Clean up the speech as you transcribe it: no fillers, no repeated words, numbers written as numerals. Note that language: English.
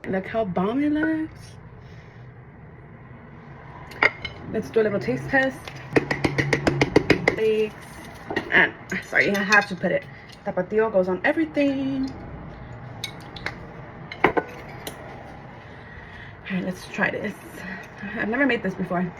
Look how bomb it looks. Let's do a little taste test. And sorry, I have to put it. Tapatio goes on everything. All right, let's try this. I've never made this before.